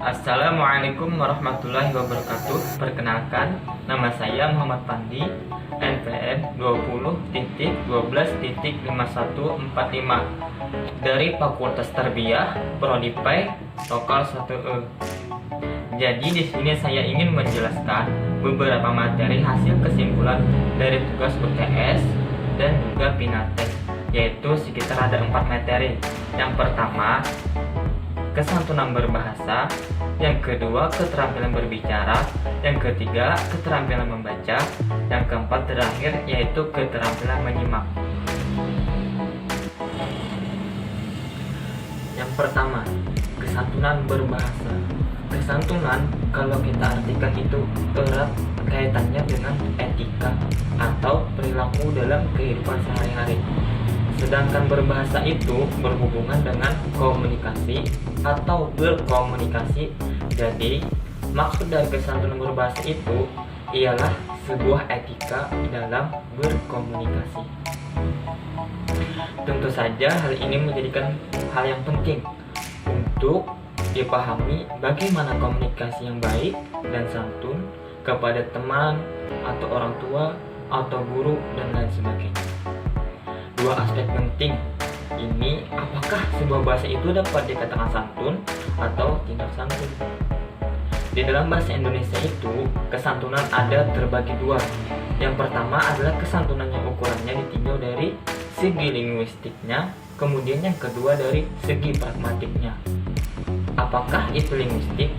Assalamualaikum warahmatullahi wabarakatuh. Perkenalkan, nama saya Muhammad Pandi, NPM 20.12.5145 dari Fakultas Tarbiyah Prodi PAI Lokal 1E. Jadi di sini saya ingin menjelaskan beberapa materi hasil kesimpulan dari tugas UTS dan juga Pinates, yaitu sekitar ada 4 materi. Yang pertama, kesantunan berbahasa, yang kedua keterampilan berbicara, yang ketiga keterampilan membaca, yang keempat terakhir yaitu keterampilan menyimak. Yang pertama, kesantunan berbahasa. Kesantunan kalau kita artikan itu erat kaitannya dengan etika atau perilaku dalam kehidupan sehari-hari. Sedangkan berbahasa itu berhubungan dengan komunikasi atau berkomunikasi. Jadi, maksud dari kesantunan berbahasa itu ialah sebuah etika dalam berkomunikasi. Tentu saja hal ini menjadikan hal yang penting untuk dipahami bagaimana komunikasi yang baik dan santun kepada teman atau orang tua atau guru dan lain sebagainya. Dua aspek penting ini, apakah sebuah bahasa itu dapat dikatakan santun atau tidak santun. Di dalam bahasa Indonesia itu, kesantunan ada terbagi dua. Yang pertama adalah kesantunan yang ukurannya ditinjau dari segi linguistiknya, kemudian yang kedua dari segi pragmatiknya. Apakah itu linguistik?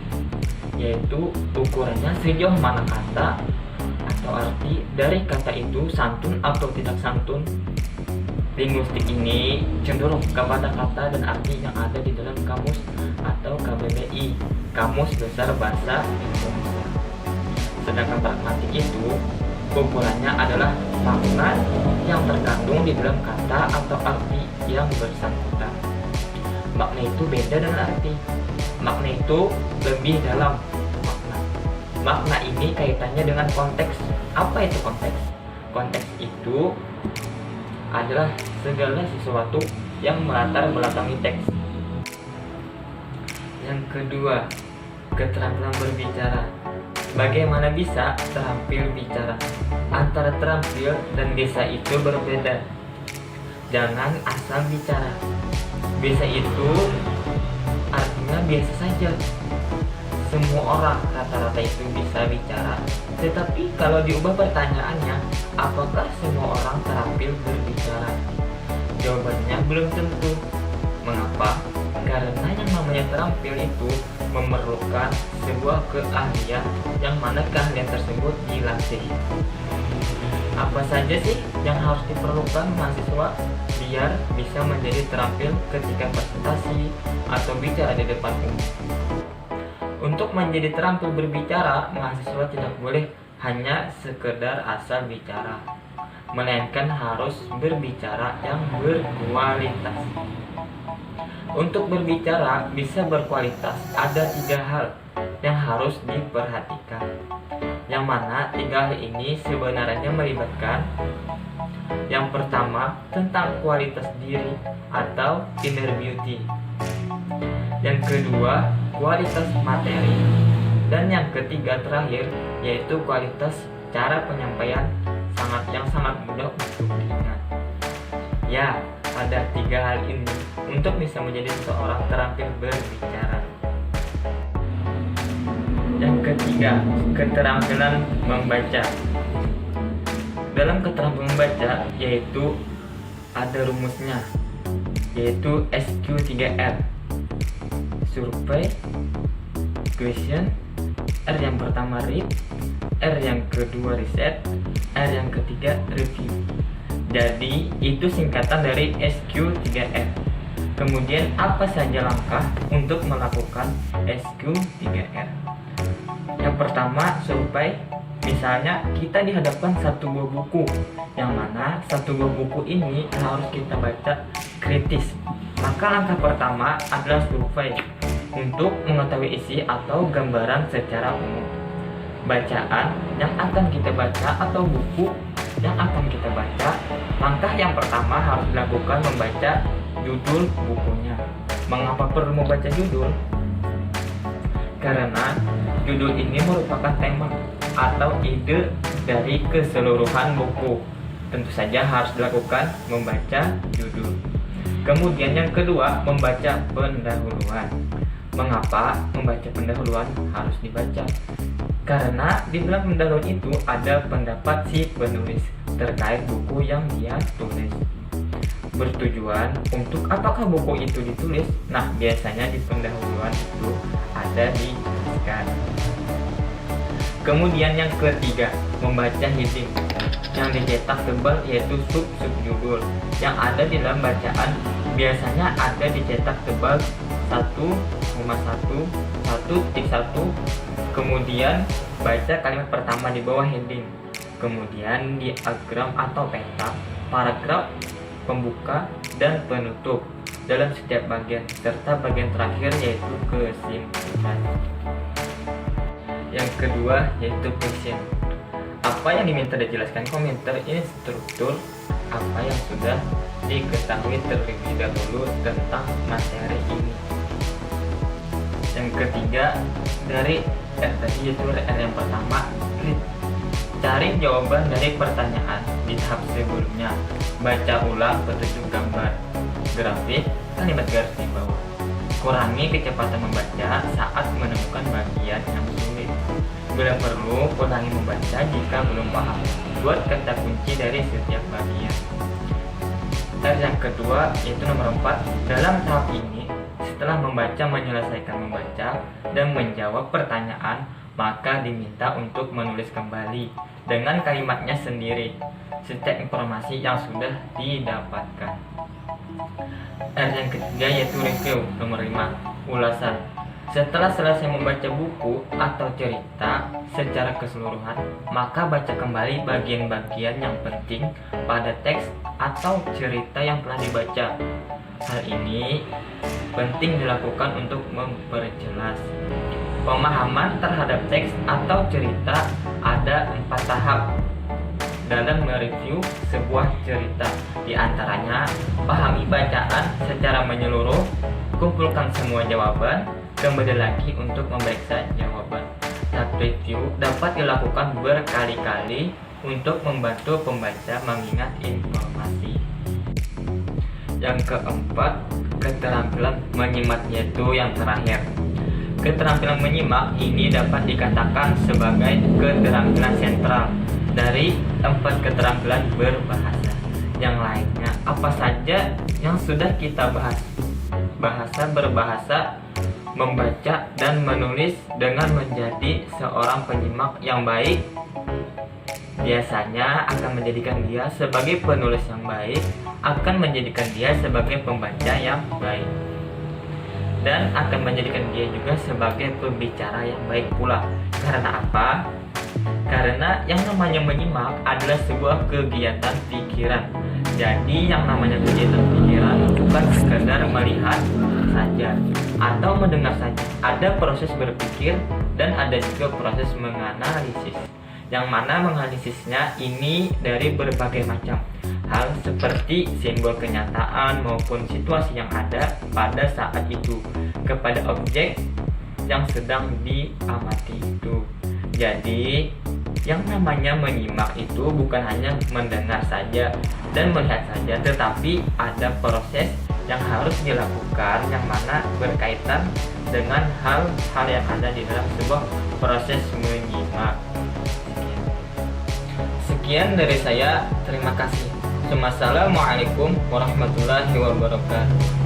Yaitu ukurannya sejauh mana kata atau arti dari kata itu santun atau tidak santun. Linguistik ini cenderung kepada kata dan arti yang ada di dalam kamus atau KBBI, Kamus Besar Bahasa Indonesia. Sedangkan pragmatik itu ukurannya adalah makna yang terkandung di dalam kata atau arti yang bersangkutan. Makna itu beda dengan arti. Makna itu lebih dalam makna. Makna ini kaitannya dengan konteks. Apa itu konteks? Konteks itu adalah segala sesuatu yang melatar belakangi teks. Yang kedua, keterampilan berbicara. Bagaimana bisa terampil bicara? Antara terampil dan bisa itu berbeda. Jangan asal bicara. Bisa itu artinya biasa saja. Semua orang rata-rata itu bisa bicara. Tetapi kalau diubah pertanyaannya, apakah semua orang terampil berbicara? Jawabannya belum tentu. Mengapa? Karena yang namanya terampil itu memerlukan sebuah keahlian yang mana keahlian tersebut dilatih. Apa saja sih yang harus diperlukan mahasiswa biar bisa menjadi terampil ketika presentasi atau bicara di depan umum? Untuk menjadi terampil berbicara, mahasiswa tidak boleh hanya sekedar asal bicara, melainkan harus berbicara yang berkualitas. Untuk berbicara bisa berkualitas, ada 3 hal yang harus diperhatikan. Yang mana 3 hal ini sebenarnya melibatkan: yang pertama tentang kualitas diri atau inner beauty, yang kedua kualitas materi, dan yang ketiga terakhir yaitu kualitas cara penyampaian yang sangat mudah untuk diingat. Ya, ada 3 hal ini untuk bisa menjadi seseorang terampil berbicara. Yang ketiga, keterampilan membaca. Dalam keterampilan membaca yaitu ada rumusnya, yaitu SQ3R. Survei, question, R yang pertama read, R yang kedua riset, R yang ketiga review. Jadi itu singkatan dari SQ3R. Kemudian apa saja langkah untuk melakukan SQ3R? Yang pertama, survei. Misalnya kita dihadapkan satu buah buku, yang mana satu buah buku ini harus kita baca kritis. Maka langkah pertama adalah survei untuk mengetahui isi atau gambaran secara umum. Bacaan yang akan kita baca atau buku yang akan kita baca, langkah yang pertama harus dilakukan membaca judul bukunya. Mengapa perlu membaca judul? karena judul ini merupakan tema atau ide dari keseluruhan buku. Tentu saja harus dilakukan membaca judul. Kemudian yang kedua, membaca pendahuluan. Mengapa membaca pendahuluan harus dibaca? Karena di dalam pendahuluan itu ada pendapat si penulis terkait buku yang dia tulis. Bertujuan untuk apakah buku itu ditulis? Nah, biasanya di pendahuluan itu ada dijelaskan. Kemudian yang ketiga, membaca heading yang dicetak tebal, yaitu subjudul yang ada di dalam bacaan. Biasanya ada dicetak tebal 1,1, 1.1. Kemudian baca kalimat pertama di bawah heading, kemudian diagram atau peta, paragraf, pembuka dan penutup dalam setiap bagian, serta bagian terakhir yaitu kesimpulan. Yang kedua yaitu caption. Apa yang diminta dijelaskan komentar ini struktur apa yang sudah diketahui terlebih dahulu tentang materi ini. Yang ketiga dari tadi yaitu yang pertama, cari jawaban dari pertanyaan di tahap sebelumnya. Baca ulang petunjuk gambar, grafik, kalimat garis di bawah. Kurangi kecepatan membaca saat menemukan bagian yang sulit. Bila perlu, kurangi membaca jika belum paham. Buat kata kunci dari setiap bagian. Dan yang kedua yaitu nomor 4. Dalam tahap ini, setelah menyelesaikan membaca dan menjawab pertanyaan, maka diminta untuk menulis kembali dengan kalimatnya sendiri setiap informasi yang sudah didapatkan. Dan yang ketiga yaitu review. Nomor 5. Ulasan. Setelah selesai membaca buku atau cerita secara keseluruhan, maka baca kembali bagian-bagian yang penting pada teks atau cerita yang telah dibaca. Hal ini penting dilakukan untuk memperjelas pemahaman terhadap teks atau cerita. Ada 4 tahap dalam mereview sebuah cerita. Di antaranya, pahami bacaan secara menyeluruh, kumpulkan semua jawaban, kembali lagi untuk memeriksa jawaban. Tahap review dapat dilakukan berkali-kali untuk membantu pembaca mengingat informasi. Yang keempat, keterampilan menyimak, yaitu yang terakhir. Keterampilan menyimak ini dapat dikatakan sebagai keterampilan sentral dari 4 keterampilan berbahasa. Yang lainnya apa saja yang sudah kita bahas? Berbahasa, membaca dan menulis dengan menjadi seorang penyimak yang baik biasanya akan menjadikan dia sebagai penulis yang baik, akan menjadikan dia sebagai pembaca yang baik, dan akan menjadikan dia juga sebagai pembicara yang baik pula. Karena apa? Karena yang namanya menyimak adalah sebuah kegiatan pikiran. Jadi yang namanya kegiatan pikiran bukan sekedar melihat saja atau mendengar saja. Ada proses berpikir dan ada juga proses menganalisis. Yang mana menganalisisnya ini dari berbagai macam hal seperti simbol kenyataan maupun situasi yang ada pada saat itu kepada objek yang sedang diamati itu. Jadi yang namanya menyimak itu bukan hanya mendengar saja dan melihat saja, tetapi ada proses yang harus dilakukan yang mana berkaitan dengan hal-hal yang ada di dalam sebuah proses menyimak. Sekian dari saya, terima kasih. Wassalamualaikum warahmatullahi wabarakatuh.